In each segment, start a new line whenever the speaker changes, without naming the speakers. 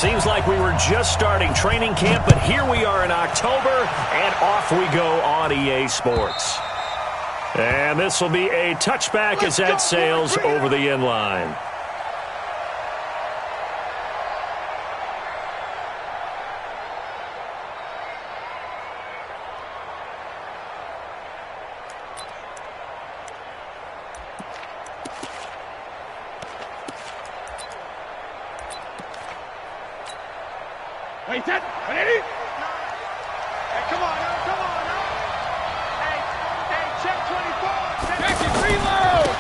Seems like we were just starting training camp, but here we are in October, and off we go on EA Sports. And this will be a touchback as that sails over the end line.
Wait, that, ready? Hey, come on now, come on now. Hey, check 24. Check it, reload.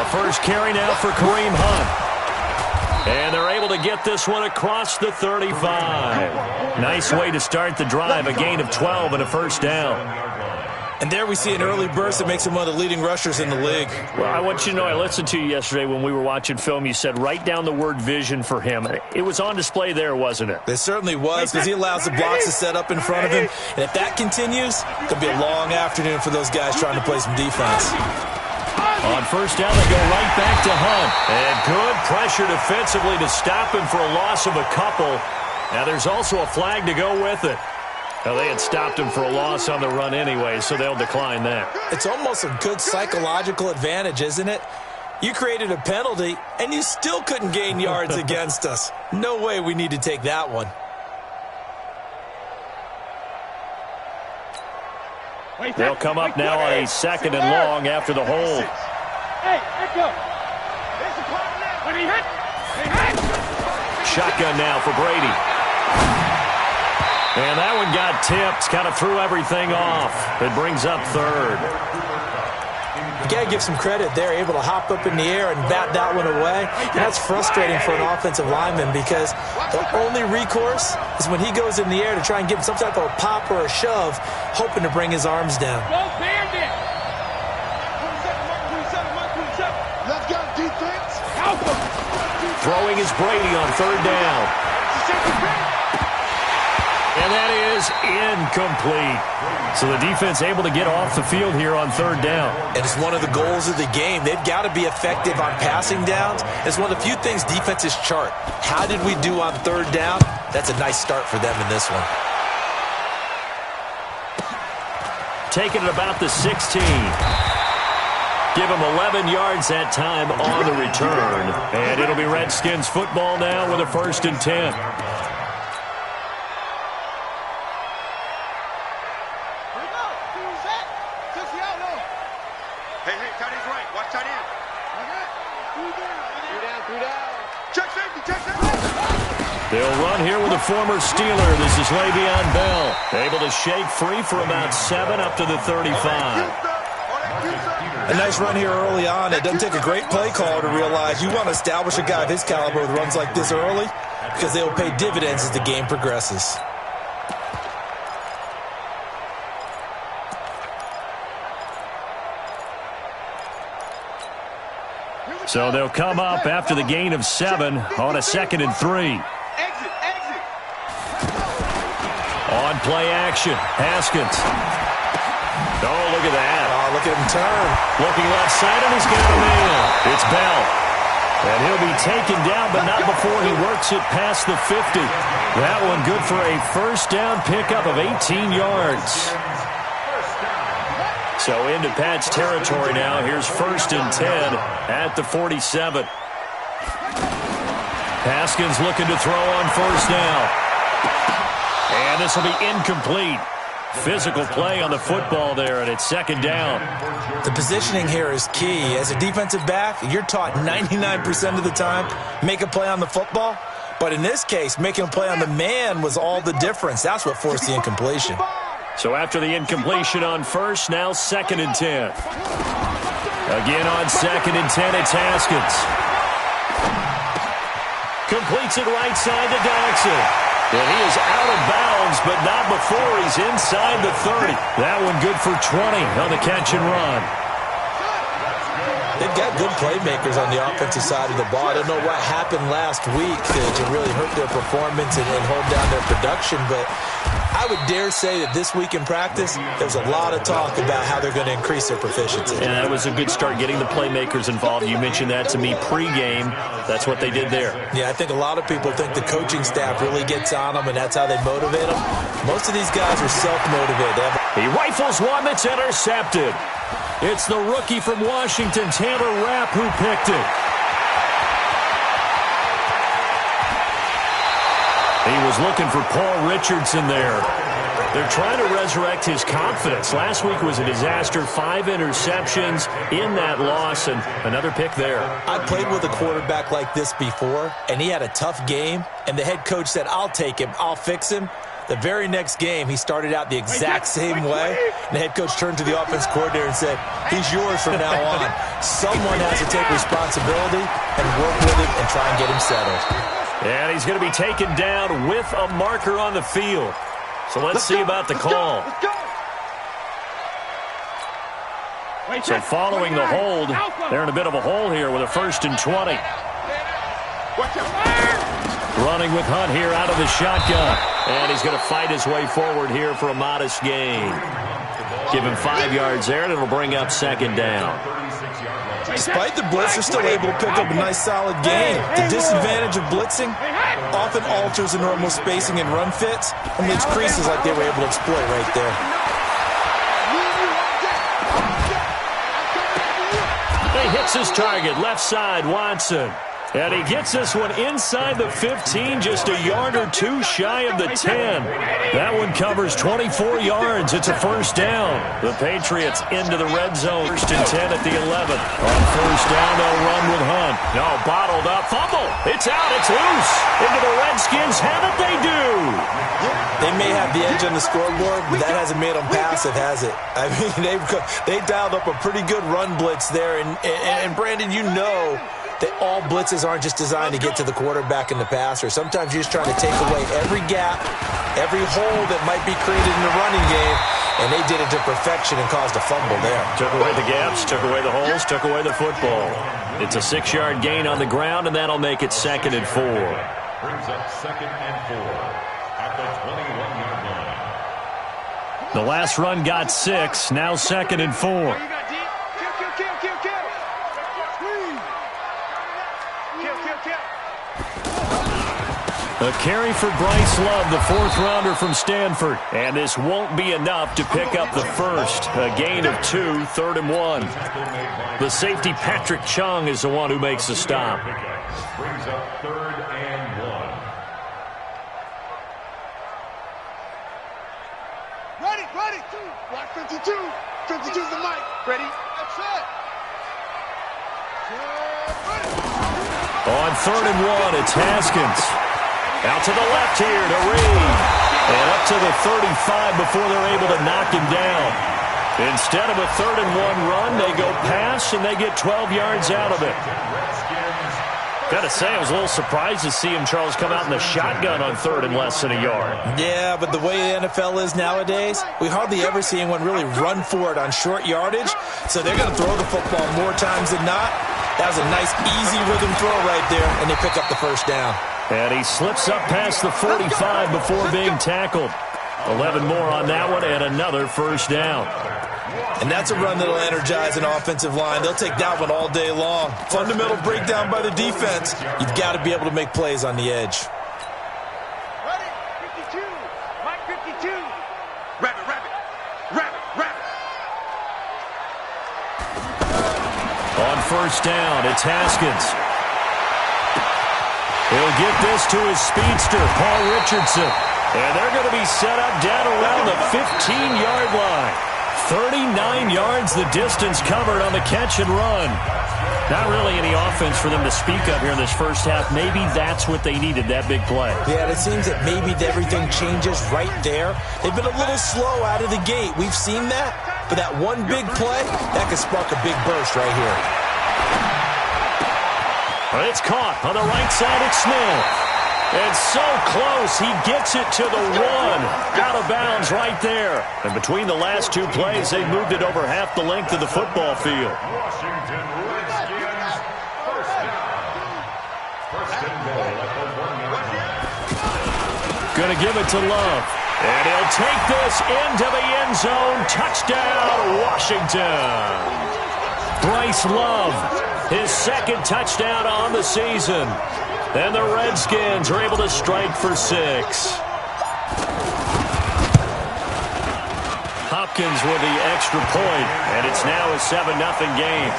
A first carry now for Kareem Hunt. And they're able to get this one across the 35. Nice way to start the drive, a gain of 12 and a first down.
And there we see an early burst that makes him one of the leading rushers in the league.
Well, I want you to know, I listened to you yesterday when we were watching film. You said write down the word vision for him. It was on display there, wasn't it?
It certainly was, because he allows the blocks to set up in front of him. And if that continues, it could be a long afternoon for those guys trying to play some defense.
On first down, they go right back to Hunt. And good pressure defensively to stop him for a loss of a couple. Now there's also a flag to go with it. Now, they had stopped him for a loss on the run anyway, so they'll decline that.
It's almost a good psychological advantage, isn't it? You created a penalty, and you still couldn't gain yards against us. No way we need to take that one.
They'll come up now on a second and long after the hold.
Hey, let go. When he hit.
Shotgun now for Brady. And that one got tipped, kind of threw everything off. It brings up third.
You got to give some credit there, able to hop up in the air and bat that one away. And that's frustrating for an offensive lineman because the only recourse is when he goes in the air to try and give some type of a pop or a shove, hoping to bring his arms down.
Throwing is Brady on third down. And that is incomplete. So the defense able to get off the field here on third down.
And it's one of the goals of the game. They've got to be effective on passing downs. It's one of the few things defenses chart. How did we do on third down? That's a nice start for them in this one.
Taking it about the 16. Give him 11 yards that time on the return. And it'll be Redskins football now with a 1st and 10. They'll run here with a former Steeler. This is Le'Veon Bell. Able to shake free for about 7 up to the 35.
A nice run here early on. It doesn't take a great play caller to realize you want to establish a guy of his caliber with runs like this early because they will pay dividends as the game progresses.
So they'll come up after the gain of 7 on a 2nd and 3. On play action, Haskins. Oh, look at that.
Oh, look at him turn.
Looking left side, and he's got a man. It's Bell. And he'll be taken down, but not before he works it past the 50. That one good for a first down pickup of 18 yards. So into Pat's territory now. Here's 1st and 10 at the 47. Haskins looking to throw on first down. And this will be incomplete. Physical play on the football there, and it's 2nd down.
The positioning here is key. As a defensive back, you're taught 99% of the time, make a play on the football. But in this case, making a play on the man was all the difference. That's what forced the incompletion.
So after the incompletion on first, now 2nd and 10. Again on 2nd and 10, it's Haskins. Completes it right side to Dodson. And he is out of bounds, but not before he's inside the 30. That one good for 20 on the catch and run.
They've got good playmakers on the offensive side of the ball. I don't know what happened last week to really hurt their performance and hold down their production, but I would dare say that this week in practice, there's a lot of talk about how they're going to increase their proficiency.
And that was a good start, getting the playmakers involved. You mentioned that to me pregame. That's what they did there.
Yeah, I think a lot of people think the coaching staff really gets on them, and that's how they motivate them. Most of these guys are self-motivated.
He rifles one that's intercepted. It's the rookie from Washington, Taylor Rapp, who picked it. He was looking for Paul Richardson there. They're trying to resurrect his confidence. Last week was a disaster. 5 interceptions in that loss, and another pick there.
I played with a quarterback like this before, and he had a tough game, and the head coach said, I'll take him, I'll fix him. The very next game, he started out the exact same way. And the head coach turned to the offense coordinator and said, he's yours from now on. Someone has to take responsibility and work with him and try and get him settled.
And he's going to be taken down with a marker on the field. So let's see about the call. So following the hold, they're in a bit of a hole here with a 1st and 20. Running with Hunt here out of the shotgun. And he's going to fight his way forward here for a modest gain. Give him 5 yards there, and it'll bring up 2nd down.
Despite the blitz, they're still able to pick up a nice solid gain. The disadvantage of blitzing often alters the normal spacing and run fits and leaves creases like they were able to exploit right there.
He hits his target, left side, Watson. And he gets this one inside the 15, just a yard or two shy of the 10. That one covers 24 yards. It's a 1st down. The Patriots into the red zone. 1st and 10 at the 11th. On 1st down, they'll run with Hunt. No, bottled up. Fumble. It's out. It's loose. Into the Redskins. Have it they do.
They may have the edge on the scoreboard, but that hasn't made them passive, has it? I mean, they dialed up a pretty good run blitz there. And Brandon, you know that all blitzes aren't just designed to get to the quarterback and the passer. Sometimes you're just trying to take away every gap, every hole that might be created in the running game, and they did it to perfection and caused a fumble there.
Took away the gaps, took away the holes, took away the football. It's a 6-yard gain on the ground, and that'll make it 2nd and 4.
Brings up 2nd and 4 at the 21-yard line.
The last run got 6, now 2nd and 4. A carry for Bryce Love, the 4th-rounder from Stanford. And this won't be enough to pick up the 1st. A gain of 2, 3rd and 1. The safety, Patrick Chung, is the one who makes the stop.
Brings up 3rd and 1.
Ready. Block 52. 52's the mic. Ready? That's it.
On 3rd and 1, it's Haskins. Out to the left here to Reed. And up to the 35 before they're able to knock him down. Instead of a 3rd and 1 run, they go pass, and they get 12 yards out of it. Got to say, I was a little surprised to see him, Charles, come out in the shotgun on 3rd and less than a yard.
Yeah, but the way the NFL is nowadays, we hardly ever see anyone really run for it on short yardage. So they're going to throw the football more times than not. That was a nice, easy rhythm throw right there, and they pick up the 1st down.
And he slips up past the 45 before being tackled. 11 more on that one, and another 1st down.
And that's a run that'll energize an offensive line. They'll take that one all day long. Fundamental breakdown by the defense. You've got to be able to make plays on the edge.
Ready? 52. Mike 52. Rabbit.
On 1st down, it's Haskins. He'll get this to his speedster, Paul Richardson. And they're going to be set up down around the 15-yard line. 39 yards the distance covered on the catch and run. Not really any offense for them to speak of here in this first half. Maybe that's what they needed, that big play.
Yeah, it seems that maybe everything changes right there. They've been a little slow out of the gate. We've seen that. But that one big play, that could spark a big burst right here.
It's caught on the right side. It's Smith. And so close, he gets it to the 1. Out of bounds right there. And between the last 2 plays, they moved it over half the length of the football field.
Washington Redskins
Going to give it to Love. And he'll take this into the end zone. Touchdown, Washington. Bryce Love, his second touchdown on the season. And the Redskins are able to strike for 6. Hopkins with the extra point, and it's now a 7-0 game.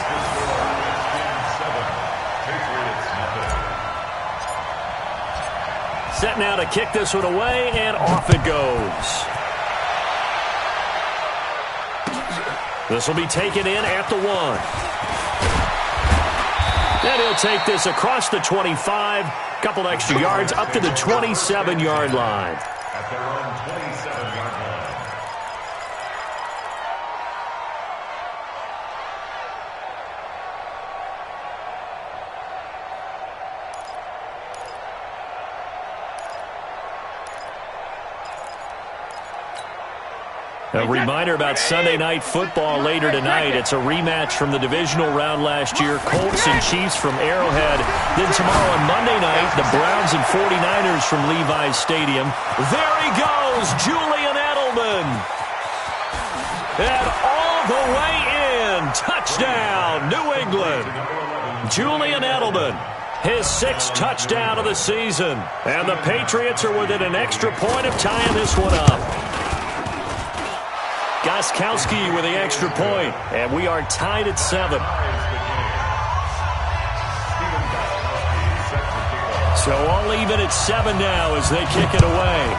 Set now to kick this one away, and off it goes. This will be taken in at the 1. And he'll take this across the 25, couple extra yards up to the 27-yard line.
At their own 27-yard line.
A reminder about Sunday Night Football later tonight. It's a rematch from the divisional round last year. Colts and Chiefs from Arrowhead. Then tomorrow on Monday night, the Browns and 49ers from Levi's Stadium. There he goes, Julian Edelman. And all the way in. Touchdown, New England. Julian Edelman, his 6th touchdown of the season. And the Patriots are within an extra point of tying this one up. Gostkowski with the extra point, and we are tied at 7. So all even at 7 now as they kick it away.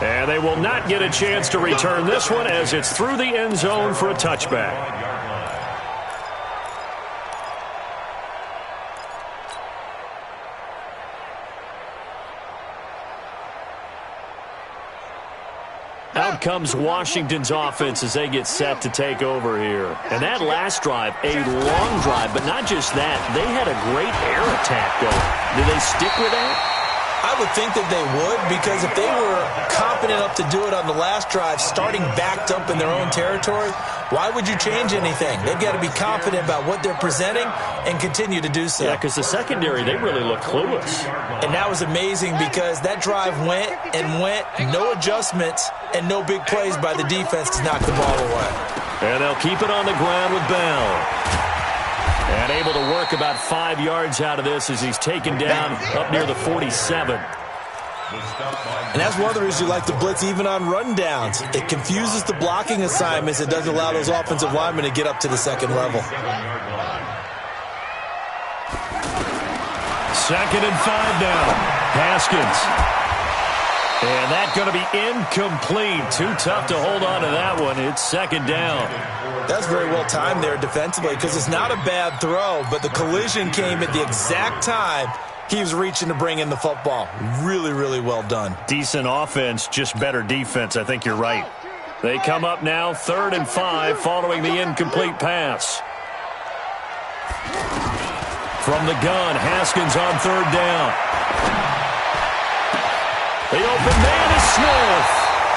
And they will not get a chance to return this one as it's through the end zone for a touchback. Out comes Washington's offense as they get set to take over here. And that last drive, a long drive, but not just that. They had a great air attack going. Do they stick with that?
I would think that they would, because if they were confident enough to do it on the last drive, starting backed up in their own territory, why would you change anything? They've got to be confident about what they're presenting and continue to do so.
Yeah, because the secondary, they really look clueless.
And that was amazing because that drive went and went, no adjustments and no big plays by the defense to knock the ball away.
And they'll keep it on the ground with Bell. And able to work about 5 yards out of this as he's taken down up near the 47.
And that's one of the reasons you like to blitz even on rundowns. It confuses the blocking assignments. It doesn't allow those offensive linemen to get up to the second level.
2nd and 5 now. Haskins. And that's going to be incomplete. Too tough to hold on to that one. It's 2nd down.
That's very well timed there defensively because it's not a bad throw, but the collision came at the exact time he was reaching to bring in the football. Really, really well done.
Decent offense, just better defense. I think you're right. They come up now 3rd and 5 following the incomplete pass. From the gun, Haskins on 3rd down. The open man is Smith.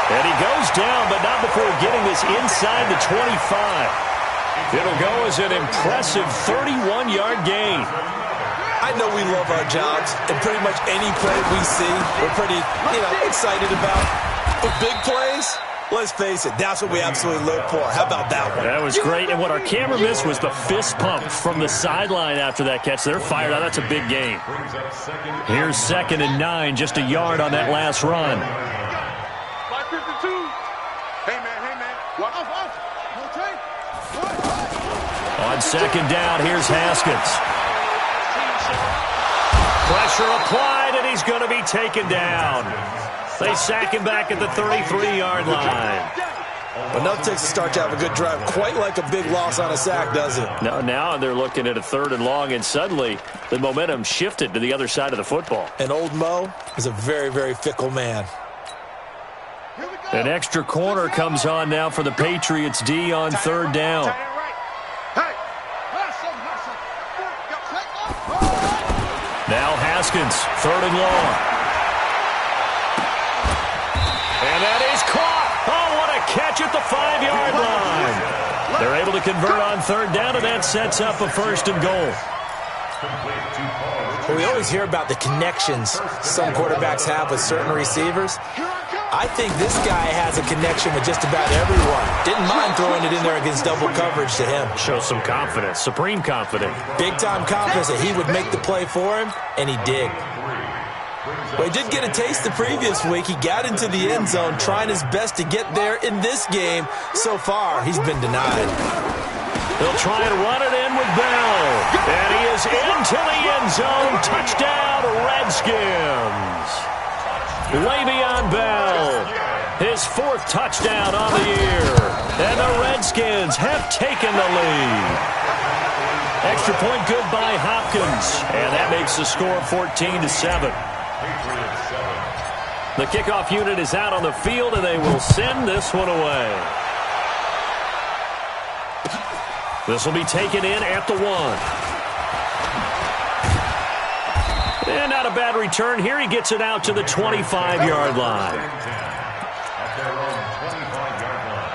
And he goes down, but not before getting this inside the 25. It'll go as an impressive 31-yard gain.
I know we love our jobs, and pretty much any play we see, we're pretty, excited about. But big plays, let's face it, that's what we absolutely live for. How about that one?
That was great, and what our camera missed was the fist pump from the sideline after that catch. They're fired out. That's a big gain. Here's 2nd and 9, just a yard on that last run.
552. Hey, man. What? Off. Okay.
On 2nd down, here's Haskins. Pressure applied, and he's going to be taken down. They sack him back at the 33-yard line.
Enough takes to start to have a good drive. Quite like a big loss on a sack, does it?
No, now they're looking at a 3rd and long, and suddenly the momentum shifted to the other side of the football.
And old Mo is a very, very fickle man.
An extra corner comes on now for the Patriots D on 3rd down. Now Haskins, 3rd and long. And that is caught. Oh, what a catch at the 5-yard line. They're able to convert on third down, and that sets up a 1st and goal.
Well, we always hear about the connections some quarterbacks have with certain receivers. I think this guy has a connection with just about everyone. Didn't mind throwing it in there against double coverage to him.
Shows some confidence, supreme confidence.
Big-time confidence that he would make the play for him, and he did. Well, he did get a taste the previous week. He got into the end zone trying his best to get there in this game. So far, he's been denied.
They'll try and run it in with Bell. And he is into the end zone. Touchdown, Redskins. Le'Veon Bell, his 4th touchdown on the year. And the Redskins have taken the lead. Extra point good by Hopkins. And that makes the score 14-7. The kickoff unit is out on the field, and they will send this one away. This will be taken in at the 1. And not a bad return here. He gets it out to the 25-yard line.
At their own 25-yard line.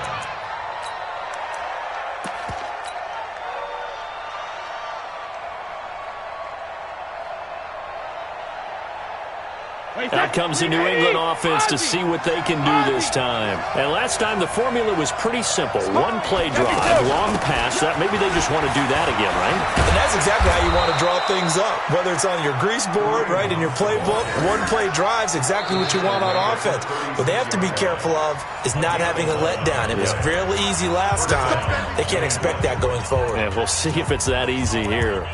Out comes the New England offense to see what they can do this time. And last time the formula was pretty simple. 1-play drive, long pass. That maybe they just want to do that again, right?
And that's exactly how you want to draw things up. Whether it's on your grease board, right, in your playbook, 1-play drive's exactly what you want on offense. What they have to be careful of is not having a letdown. It was real easy last time. They can't expect that going forward.
And we'll see if it's that easy here.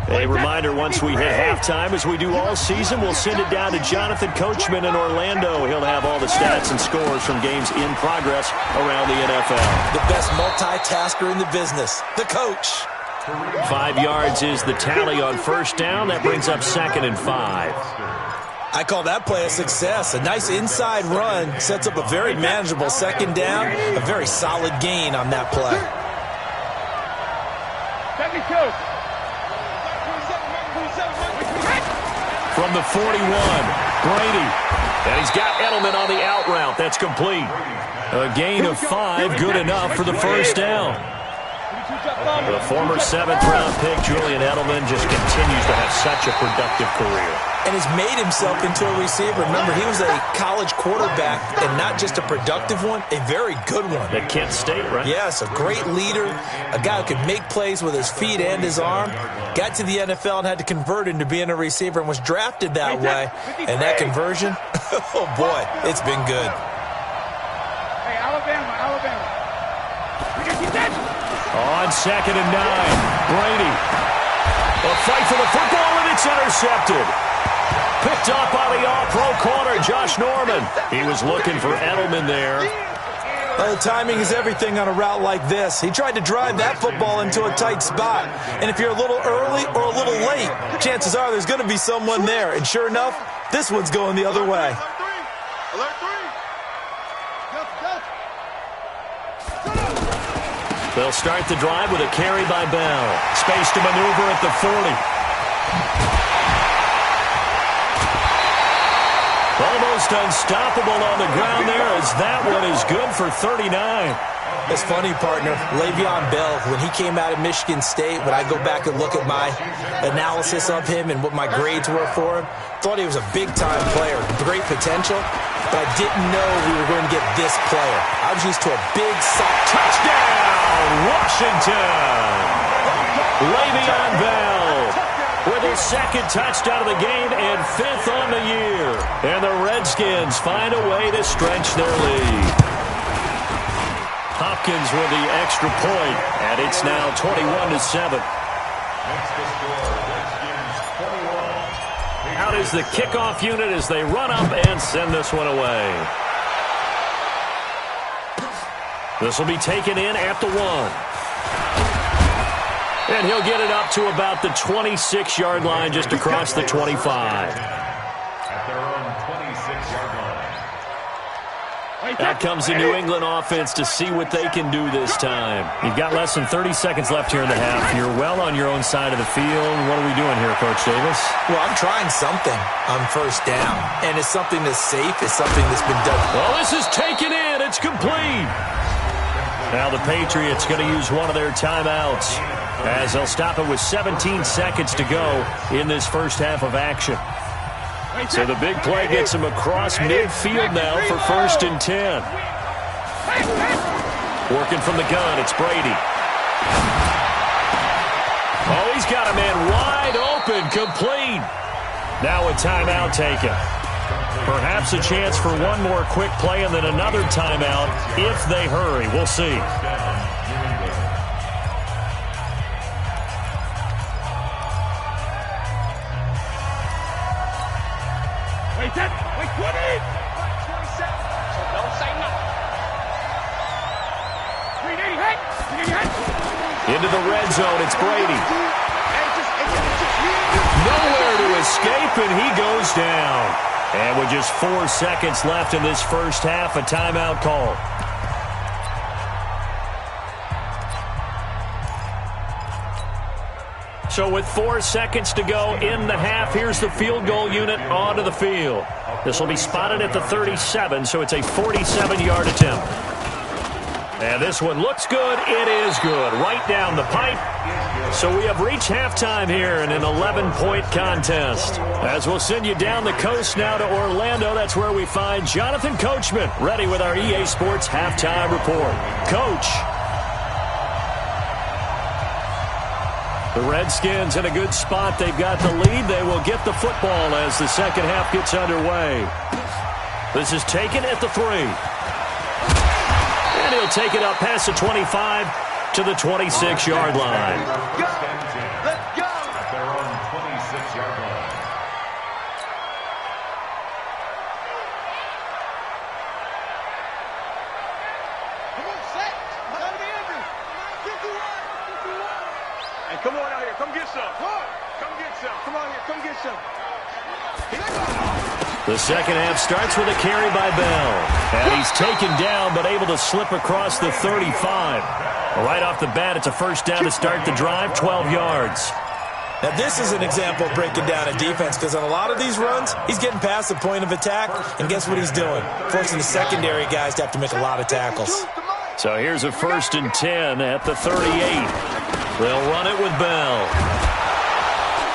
A reminder, once we hit halftime, as we do all season, we'll send it down to Jonathan Coachman in Orlando. He'll have all the stats and scores from games in progress around the NFL.
The best multitasker in the business, the coach.
5 yards is the tally on 1st down. That brings up 2nd and 5.
I call that play a success. A nice inside run sets up a very manageable 2nd down, a very solid gain on that play.
72.
From the 41, Brady. And he's got Edelman on the out route. That's complete. A gain of 5, good enough for the 1st down. The former 7th-round pick, Julian Edelman, just continues to have such a productive career.
And has made himself into a receiver. Remember, he was a college quarterback, and not just a productive one, a very good one.
At Kent State, right?
Yes, a great leader, a guy who could make plays with his feet and his arm. Got to the NFL and had to convert into being a receiver and was drafted that way. And that conversion, oh boy, it's been good.
Hey, Alabama.
On 2nd and 9, Brady. A fight for the football, and it's intercepted. Picked up by the all-pro corner, Josh Norman. He was looking for Edelman there.
Well, timing is everything on a route like this. He tried to drive that football into a tight spot. And if you're a little early or a little late, chances are there's going to be someone there. And sure enough, this one's going the other way.
Alert 3.
They'll start the drive with a carry by Bell. Space to maneuver at the 40. Almost unstoppable on the ground there, as that one is good for 39.
It's funny, partner. Le'Veon Bell, when he came out of Michigan State, when I go back and look at my analysis of him and what my grades were for him, thought he was a big-time player, great potential, but I didn't know we were going to get this player. I was used to a big, soft
touchdown, Washington. Le'Veon Bell with his 2nd touchdown of the game and 5th on the year. And the Redskins find a way to stretch their lead. Hopkins with the extra point, and it's now 21-7. Out is the kickoff unit as they run up and send this one away. This will be taken in at the 1. And he'll get it up to about the 26-yard line, just across the 25.
At their own 26-yard line.
Out comes the New England offense to see what they can do this time. You've got less than 30 seconds left here in the half. You're well on your own side of the field. What are we doing here, Coach Davis?
Well, I'm trying something on first down, and it's something that's safe. It's something that's been done.
Well, this is taken in. It's complete. Now the Patriots going to use one of their timeouts as they'll stop it with 17 seconds to go in this first half of action. So the big play gets him across midfield now for 1st and 10. Working from the gun, it's Brady. Oh, he's got a man wide open, complete. Now a timeout taken. Perhaps a chance for one more quick play and then another timeout if they hurry. We'll see.
Wait, 20. 27. So don't say nothing. 380,
Into the red zone, it's Brady. Nowhere to escape, and he goes down. And with just 4 seconds left in this first half, a timeout call. So with 4 seconds to go in the half, here's the field goal unit onto the field. This will be spotted at the 37, so it's a 47-yard attempt. And this one looks good. It is good. Right down the pipe. So we have reached halftime here in an 11-point contest. As we'll send you down the coast now to Orlando, that's where we find Jonathan Coachman, ready with our EA Sports halftime report. Coach. The Redskins in a good spot. They've got the lead. They will get the football as the second half gets underway. This is taken at the 3. And he'll take it up past the 25 to the 26-yard line.
Let's go.
They're on 26-yard line.
Come on, set. Gotta be Andrew. 51. Hey, come on out here. Come get some. Come get some. Come on here. Come get some.
The second half starts with a carry by Bell. And he's taken down but able to slip across the 35. Right off the bat, it's a first down to start the drive, 12 yards.
Now, this is an example of breaking down a defense because on a lot of these runs, he's getting past the point of attack, and guess what he's doing? Forcing the secondary guys to have to make a lot of tackles.
So here's a 1st and 10 at the 38. They'll run it with Bell.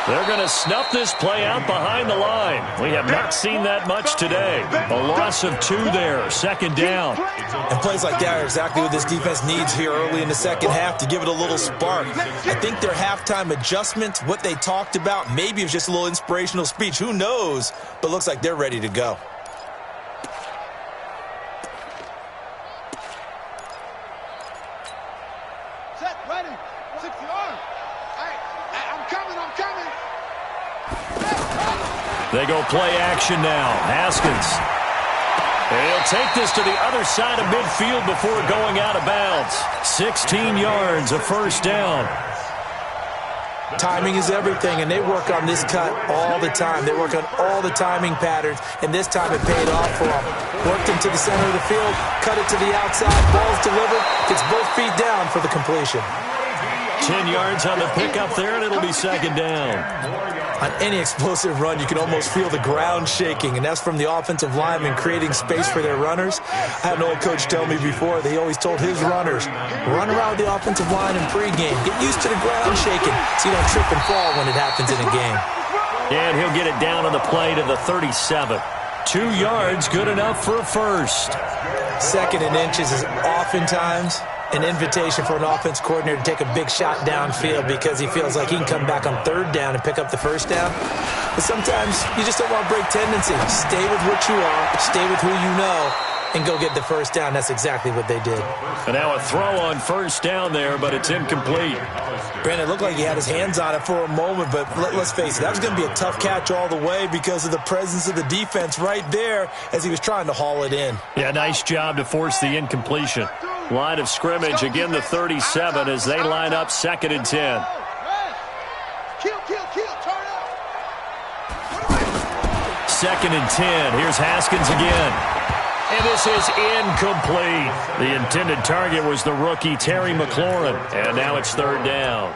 They're going to snuff this play out behind the line. We have not seen that much today. A loss of 2 there, 2nd down.
And plays like that are exactly what this defense needs here early in the second half to give it a little spark. I think their halftime adjustment, what they talked about, maybe it was just a little inspirational speech. Who knows? But looks like they're ready to go.
Set, ready. 60 arm. I'm coming.
They go play action now. Haskins. And he'll take this to the other side of midfield before going out of bounds. 16 yards, a first down.
Timing is everything, and they work on this cut all the time. They work on all the timing patterns, and this time it paid off for them. Worked into the center of the field, cut it to the outside, ball's delivered, gets both feet down for the completion.
10 yards on the pickup there, and it'll be second down.
On any explosive run, you can almost feel the ground shaking, and that's from the offensive linemen creating space for their runners. I had an old coach tell me before, that he always told his runners, run around the offensive line in pregame. Get used to the ground shaking so you don't trip and fall when it happens in a game.
And he'll get it down on the play to the 37. 2 yards, good enough for a first.
2nd and inches is oftentimes an invitation for an offense coordinator to take a big shot downfield because he feels like he can come back on 3rd down and pick up the first down. But sometimes you just don't want to break tendency. Stay with what you are, stay with who you know, and go get the first down. That's exactly what they did.
And now a throw on first down there, but it's incomplete.
Brandon, it looked like he had his hands on it for a moment, but let's face it, that was going to be a tough catch all the way because of the presence of the defense right there as he was trying to haul it in.
Yeah, nice job to force the incompletion. Line of scrimmage, again the 37 as they line up 2nd and 10.
Kill, turn up.
2nd and 10. Here's Haskins again. And this is incomplete. The intended target was the rookie Terry McLaurin. And now it's third down.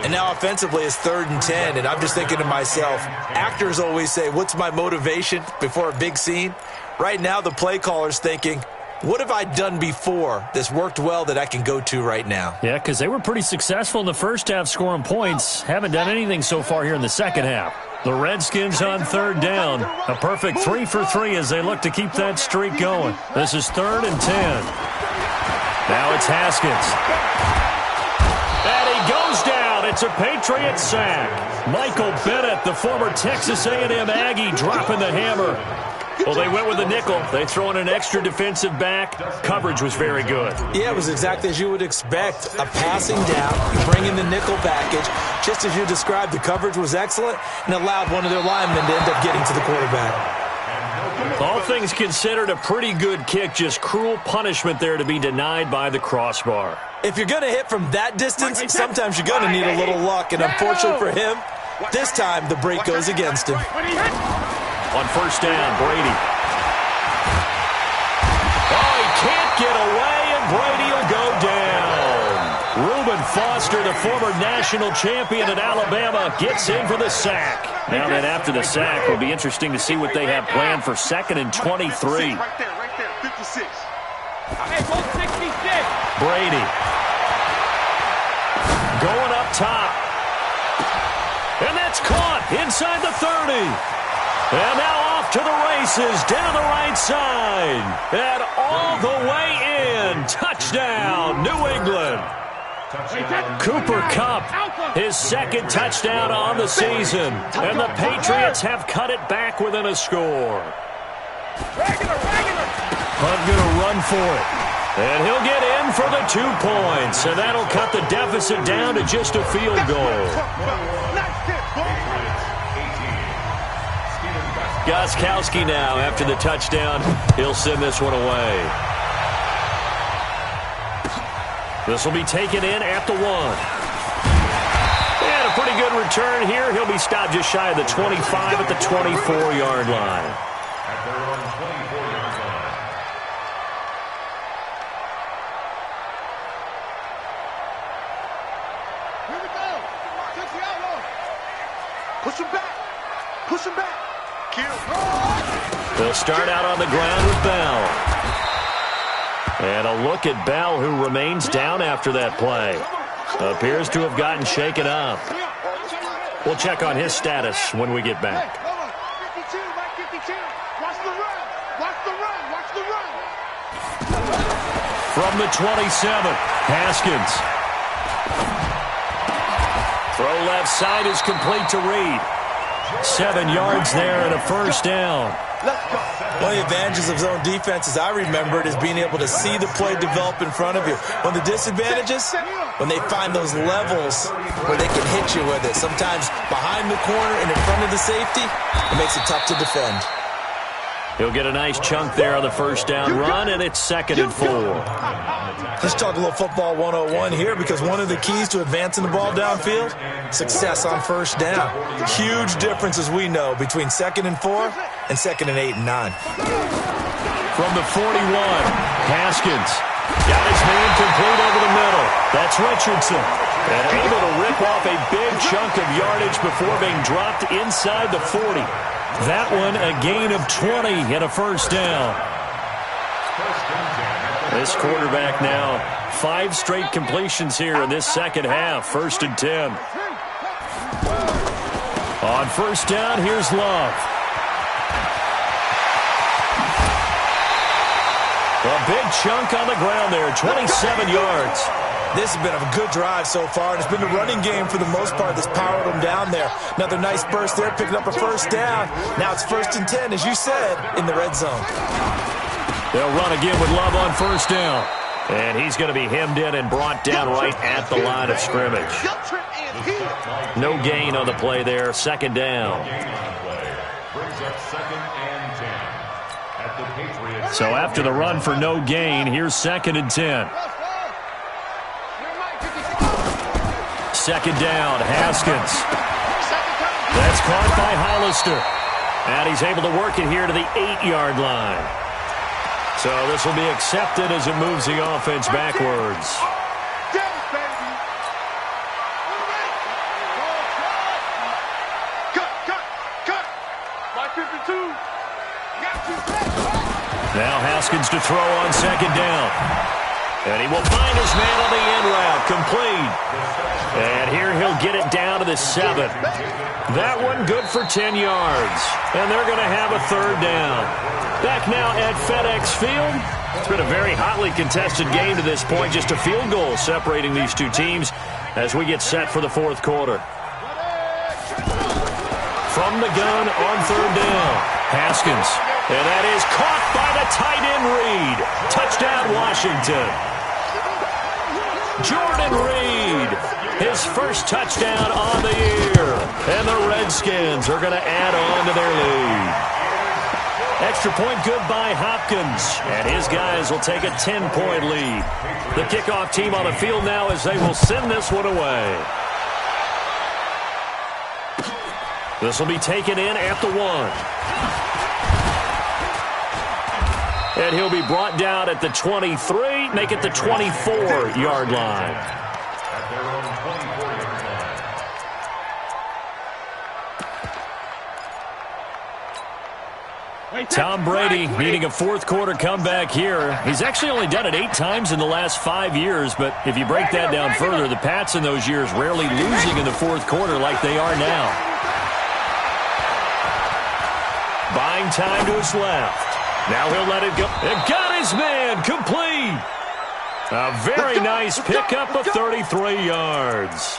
And now offensively it's 3rd and 10. And I'm just thinking to myself, actors always say, what's my motivation before a big scene? Right now the play caller's thinking, what have I done before that's worked well that I can go to right now?
Yeah, because they were pretty successful in the first half scoring points. Haven't done anything so far here in the second half. The Redskins on third down. A perfect 3 for 3 as they look to keep that streak going. This is 3rd and 10. Now it's Haskins. And he goes down. It's a Patriot sack. Michael Bennett, the former Texas A&M Aggie, dropping the hammer. Well, they went with a nickel. They throw in an extra defensive back. Coverage was very good.
Yeah, it was exactly as you would expect. A passing down, you bring in the nickel package. Just as you described, the coverage was excellent and allowed one of their linemen to end up getting to the quarterback.
All things considered, a pretty good kick. Just cruel punishment there to be denied by the crossbar.
If you're going to hit from that distance, sometimes you're going to need a little luck. And unfortunately for him, this time the break goes against him.
On first down, Brady. Oh, he can't get away, and Brady will go down. Reuben Foster, the former national champion at Alabama, gets in for the sack. Now then, after the sack, it'll be interesting to see what they have planned for 2nd and 23.
Right there, 56. Hey, 66.
Brady. Going up top. And that's caught inside the 30. And now off to the races, down the right side. And all the way in. Touchdown, New England. Cooper Kupp, his 2nd touchdown on the season. And the Patriots have cut it back within a score. Hunt going to run for it. And he'll get in for the 2 points. And that'll cut the deficit down to just a field goal. Gostkowski now, after the touchdown, he'll send this one away. This will be taken in at the 1. And a pretty good return here. He'll be stopped just shy of the 25 at the 24-yard line.
At their own 24-yard line.
Here we go. Take the outlaw. Push him back. Push him back.
They'll start out on the ground with Bell. And a look at Bell, who remains down after that play. Appears to have gotten shaken up. We'll check on his status when we get back.
52, Mike 52. Watch the run. Watch the run. Watch the run.
From the 27, Haskins. Throw left side is complete to Reed. 7 yards there and a first down.
One of the advantages of zone defense, as I remember it, is being able to see the play develop in front of you. One of the disadvantages, when they find those levels where they can hit you with it. Sometimes behind the corner and in front of the safety, it makes it tough to defend.
He'll get a nice chunk there on the first down run, and it's 2nd and 4.
Let's talk a little football 101 here, because one of the keys to advancing the ball downfield, success on first down. Huge difference, as we know, between 2nd and 4 and 2nd and 8 and 9.
From the 41, Haskins. Got his man complete over the middle. That's Richardson. And able to rip off a big chunk of yardage before being dropped inside the 40. That one a gain of 20 and a first down. This quarterback now, 5 straight completions here in this second half. 1st and 10. On first down, here's Love. A big chunk on the ground there, 27 yards.
This has been a good drive so far, and it's been the running game for the most part that's powered them down there. Another nice burst there, picking up a first down. Now it's 1st and 10, as you said, in the red zone.
They'll run again with Love on first down. And he's going to be hemmed in and brought down right at the line of scrimmage. No gain on the play there, 2nd down. So after the run for no gain, here's 2nd and 10. 2nd down, Haskins. That's caught by Hollister. And he's able to work it here to the 8-yard line. So this will be accepted as it moves the offense backwards. Now Haskins to throw on second down. And he will find his man on the end route, complete. And here he'll get it down to the 7. That one good for 10 yards. And they're going to have a third down. Back now at FedEx Field. It's been a very hotly contested game to this point. Just a field goal separating these two teams as we get set for the fourth quarter. From the gun on third down, Haskins. And that is caught by the tight end Reed. Touchdown, Washington. Jordan Reed, his first touchdown on the year. And the Redskins are going to add on to their lead. Extra point good by Hopkins. And his guys will take a 10-point lead. The kickoff team on the field now as they will send this one away. This will be taken in at the 1. And he'll be brought down at the 23, make it the 24-yard line.
At their own 24-yard line.
Tom Brady needing a fourth-quarter comeback here. He's actually only done it 8 times in the last 5 years, but if you break that down further, the Pats in those years rarely losing in the fourth quarter like they are now. Buying time to his left. Now he'll let it go. And got his man complete. A very nice pickup of 33 yards.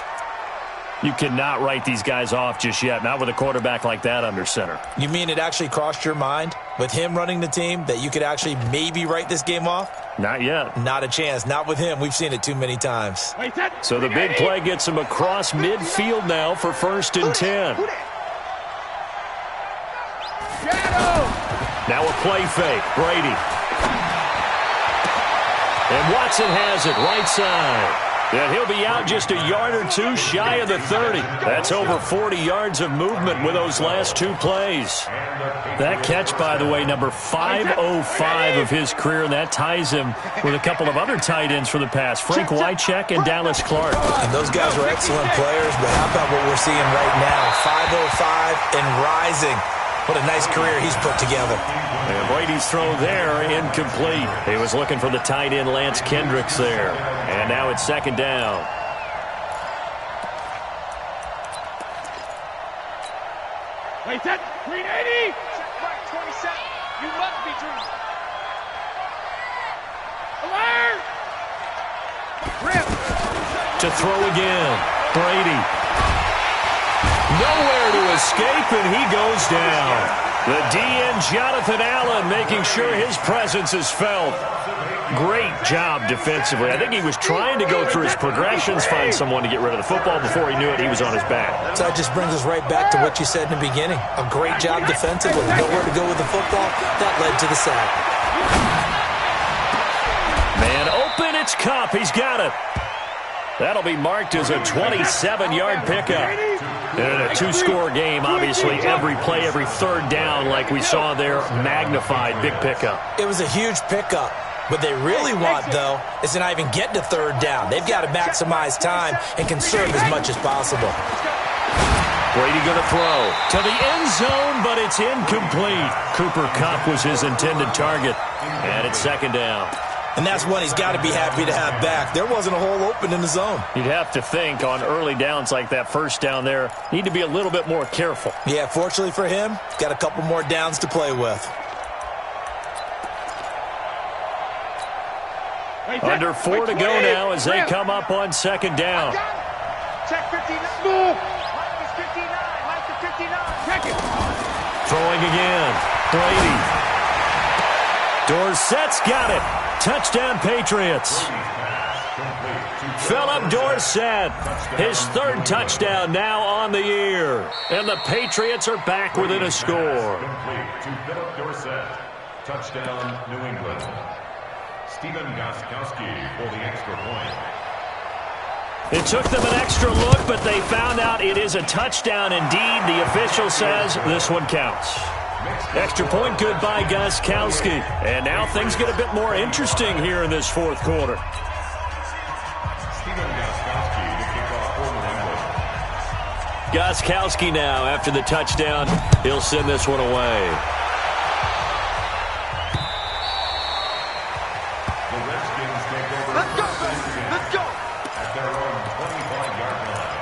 You cannot write these guys off just yet, not with a quarterback like that under center.
You mean it actually crossed your mind with him running the team that you could actually maybe write this game off?
Not yet.
Not a chance. Not with him. We've seen it too many times.
So the big play gets him across midfield now for 1st and 10. Now a play fake. Brady. And Watson has it right side. And he'll be out just a yard or two shy of the 30. That's over 40 yards of movement with those last 2 plays. That catch, by the way, number 505 of his career, and that ties him with a couple of other tight ends for the pass, Frank Wycheck and Dallas Clark.
And those guys are excellent players, but how about what we're seeing right now? 505 and rising. What a nice career he's put together.
And Brady's throw there, incomplete. He was looking for the tight end Lance Kendricks there. And now it's 2nd down.
Wait, that 380. Check 27. You must be dreaming. Alert! Rip.
To throw again. Brady. Nowhere to escape, and he goes down. The DN, Jonathan Allen, making sure his presence is felt. Great job defensively. I think he was trying to go through his progressions, find someone to get rid of the football. Before he knew it, he was on his back.
So that just brings us right back to what you said in the beginning. A great job defensively. Nowhere to go with the football. That led to the sack.
Man open, it's Kupp. He's got it. That'll be marked as a 27-yard pickup. In a 2-score game, obviously, every play, every third down, like we saw there, magnified, big pickup.
It was a huge pickup. What they really want, though, is to not even get to third down. They've got to maximize time and conserve as much as possible.
Brady going to throw to the end zone, but it's incomplete. Cooper Kupp was his intended target, and it's 2nd down.
And that's one he's got to be happy to have back. There wasn't a hole open in the zone.
You'd have to think on early downs like that, first down there, need to be a little bit more careful.
Yeah, fortunately for him, got a couple more downs to play with.
Under 4 to go now as they come up on 2nd down.
Check 59. Mike is 59. Mike is 59. Check it.
Throwing again. Brady. Dorsett's got it. Touchdown, Patriots. Philip Dorsett, his 3rd touchdown now on the year. And the Patriots are back within a score.
To Philip Dorsett. Touchdown, New England. Stephen Gostkowski for the extra point.
It took them an extra look, but they found out it is a touchdown indeed. The official says this one counts. Extra point good by Gostkowski. And now things get a bit more interesting here in this fourth quarter. Gostkowski now after the touchdown. He'll send this one away.
The Redskins take over.
Let's go, baby. Let's go.
At their own 25-yard line.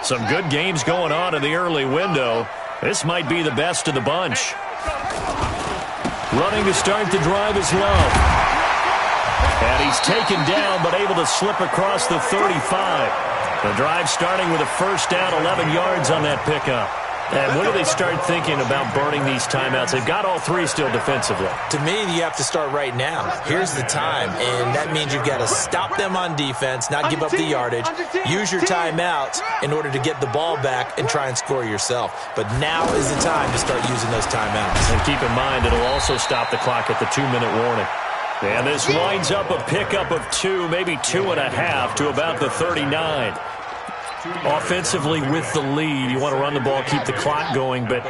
Some good games going on in the early window. This might be the best of the bunch. Running to start the drive is Love. And he's taken down but able to slip across the 35. The drive starting with a first down, 11 yards on that pickup. And when do they start thinking about burning these timeouts? They've got all three still defensively.
To me, you have to start right now. Here's the time, and that means you've got to stop them on defense, not give up the yardage, use your timeouts in order to get the ball back and try and score yourself. But now is the time to start using those timeouts.
And keep in mind, it'll also stop the clock at the 2-minute warning. And this winds up a pickup of 2, maybe 2.5 to about the 39. Offensively with the lead, you want to run the ball, keep the clock going, but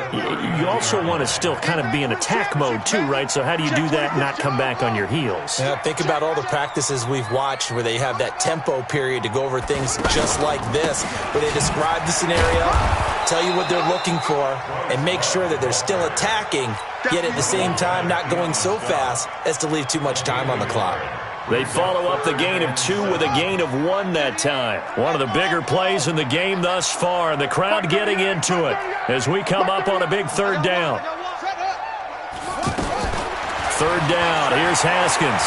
you also want to still kind of be in attack mode too, right? So how do you do that and not come back on your heels?
Yeah, think about all the practices we've watched where they have that tempo period to go over things just like this, where they describe the scenario, tell you what they're looking for, and make sure that they're still attacking, yet at the same time not going so fast as to leave too much time on the clock.
They follow up the gain of 2 with a gain of 1 that time. One of the bigger plays in the game thus far. The crowd getting into it as we come up on a big third down. Third down. Here's Haskins.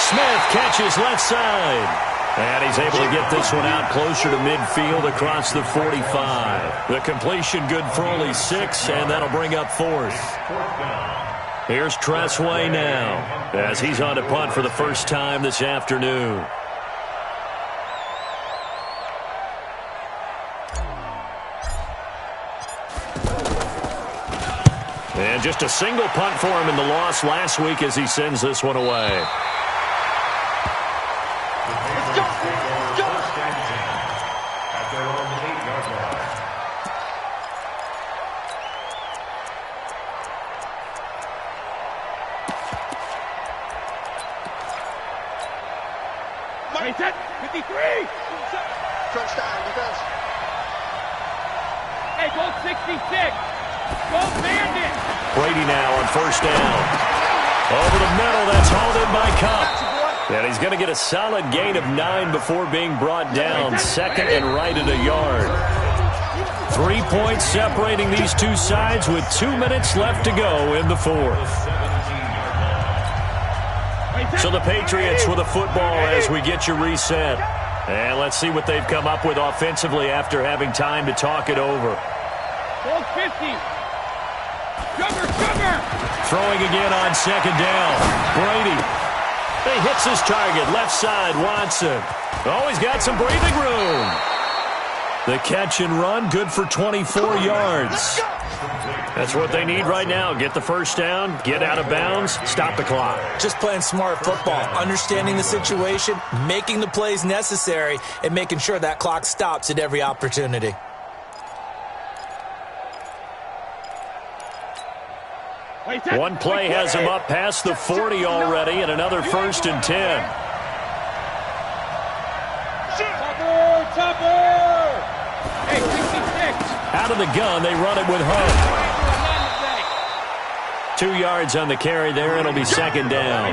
Smith catches left side. And he's able to get this one out closer to midfield across the 45. The completion good for only 6, and that'll bring up 4th. Here's Tressway now as he's on to punt for the first time this afternoon. And just a single punt for him in the loss last week as he sends this one away.
He's at 53. Touchdown, defense. Hey, go 66. Go Bandit.
Brady now on first down. Over the middle, that's hauled in by Cup. And he's going to get a solid gain of 9 before being brought down. Second and right at a yard. 3 points separating these two sides with 2 minutes left to go in the fourth. So the Patriots with a football as we get you reset. And let's see what they've come up with offensively after having time to talk it over.
50. Cover.
Throwing again on second down. Brady. He hits his target. Left side, Watson. Oh, he's got some breathing room. The catch and run, good for 24 yards. That's what they need right now. Get the first down, get out of bounds, stop the clock.
Just playing smart football, understanding the situation, making the plays necessary, and making sure that clock stops at every opportunity.
One play has him up past the 40 already, and another 1st and 10.
Tupper! Hey, 66.
Out of the gun, they run it with Hunt. 2 yards on the carry there. It'll be second down.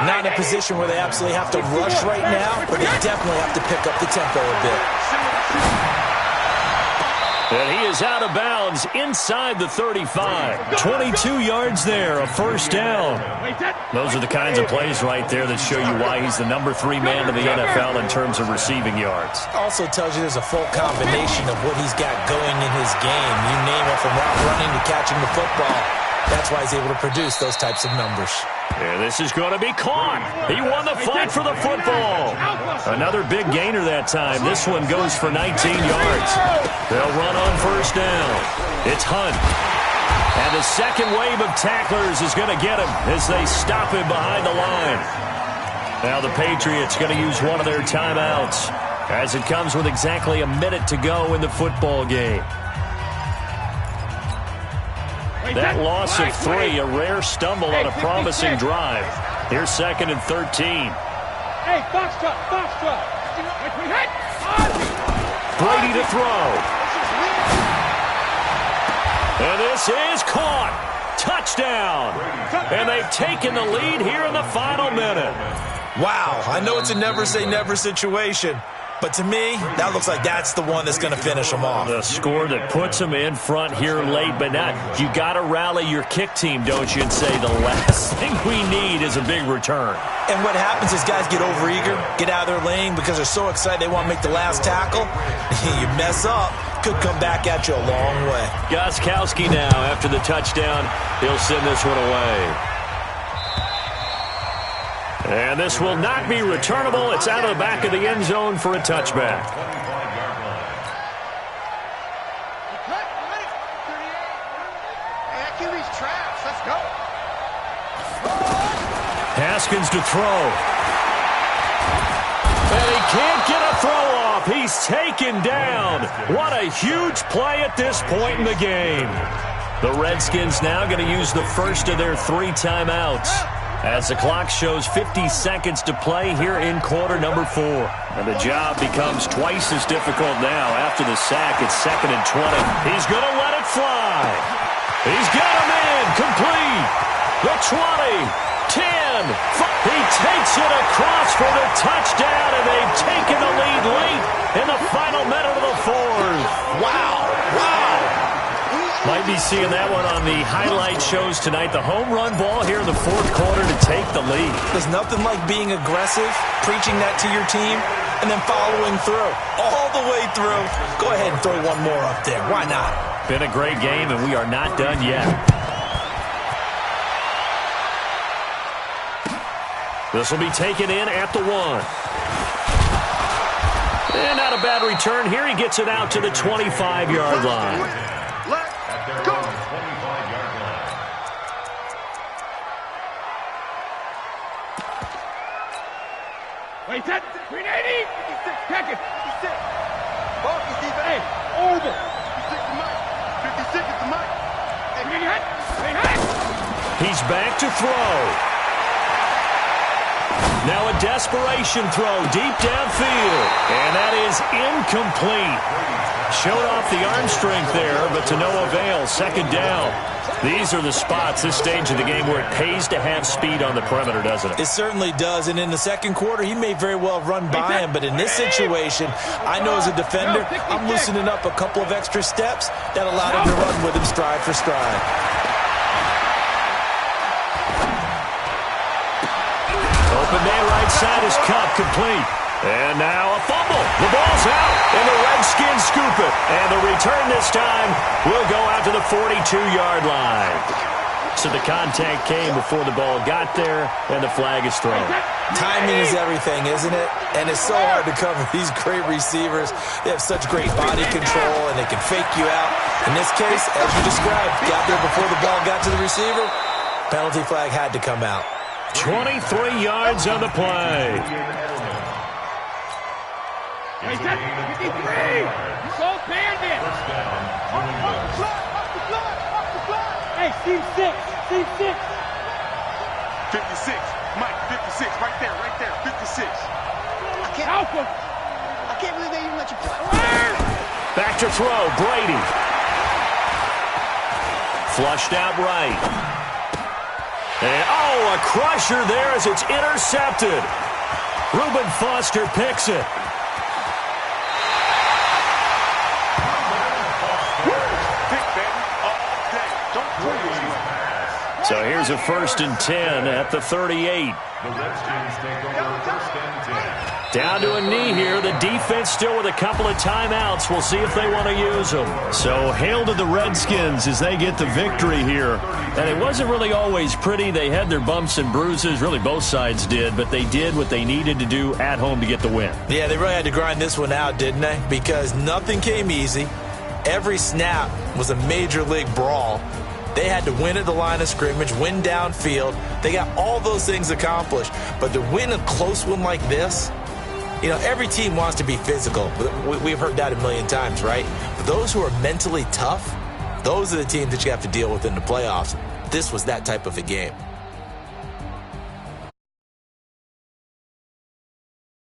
Not in a position where they absolutely have to rush right now, but they definitely have to pick up the tempo a bit.
And he is out of bounds inside the 35. 22 yards there, a first down. Those are the kinds of plays right there that show you why he's the number 3 man in the NFL in terms of receiving yards.
Also tells you there's a full combination of what he's got going in his game. You name it, from route running to catching the football. That's why he's able to produce those types of numbers.
And this is going to be caught. He won the fight for the football. Another big gainer that time. This one goes for 19 yards. They'll run on first down. It's Hunt. And the second wave of tacklers is going to get him as they stop him behind the line. Now the Patriots going to use one of their timeouts as it comes with exactly a minute to go in the football game. That loss of 3, a rare stumble on a promising drive. Here's 2nd and 13.
Hey, box truck.
Brady to throw. And this is caught. Touchdown. And they've taken the lead here in the final minute.
Wow, I know it's a never-say-never situation, but to me, that looks like that's the one that's going to finish them off.
The score that puts them in front here late, but now you got to rally your kick team, don't you, and say the last thing we need is a big return.
And what happens is guys get overeager, get out of their lane because they're so excited they want to make the last tackle. You mess up, could come back at you a long way.
Gostkowski now, after the touchdown, he'll send this one away. And this will not be returnable. It's out of the back of the end zone for a touchback. Haskins to throw. And he can't get a throw off. He's taken down. What a huge play at this point in the game. The Redskins now going to use the first of their 3 timeouts, as the clock shows 50 seconds to play here in quarter number 4. And the job becomes twice as difficult now after the sack. It's 2nd and 20. He's going to let it fly. He's got him in. Complete. The 20. 10. He takes it across for the touchdown, and they've taken the lead late in the final minute of the 4th.
Wow.
Might be seeing that one on the highlight shows tonight. The home run ball here in the 4th quarter to take the lead.
There's nothing like being aggressive, preaching that to your team, and then following through. All the way through. Go ahead and throw one more up there. Why not?
Been a great game, and we are not done yet. This will be taken in at the 1. And not a bad return here. He gets it out to the 25-yard line.
Let's go. 25-yard line.
Wait, that 380. Check it. 56. Ball, hey, over. 56 to Mike. 56 to Mike.
He's back to throw. Now a desperation throw deep downfield. And that is incomplete. Showed off the arm strength there, but to no avail. 2nd down. These are the spots, this stage of the game, where it pays to have speed on the perimeter, doesn't it?
It certainly does. And in the 2nd quarter, he may very well run by him. But in this situation, I know as a defender, I'm loosening up a couple of extra steps that allowed him to run with him stride for stride.
Open man right side is Cup, complete. And now a fumble. The ball's out, and the Redskins scoop it. And the return this time will go out to the 42-yard line. So the contact came before the ball got there, and the flag is thrown.
Timing is everything, isn't it? And it's so hard to cover these great receivers. They have such great body control, and they can fake you out. In this case, as you described, got there before the ball got to the receiver. Penalty flag had to come out.
23 yards on the play.
Wait, that 53. So bandit. Off the block. Hey, Steve 6. 56. Mike, 56. Right there. 56. I can't believe they even let you play.
Back to throw, Brady. Flushed out right. And, a crusher there as it's intercepted. Reuben Foster picks it. So here's a 1st and 10 at the 38.
The Redskins take over 1st and 10.
Down to a knee here. The defense still with a couple of timeouts. We'll see if they want to use them. So hail to the Redskins as they get the victory here. And it wasn't really always pretty. They had their bumps and bruises. Really both sides did. But they did what they needed to do at home to get the win.
Yeah, they really had to grind this one out, didn't they? Because nothing came easy. Every snap was a major league brawl. They had to win at the line of scrimmage, win downfield. They got all those things accomplished. But to win a close one like this, you know, every team wants to be physical. We've heard that a million times, right? But those who are mentally tough, those are the teams that you have to deal with in the playoffs. This was that type of a game.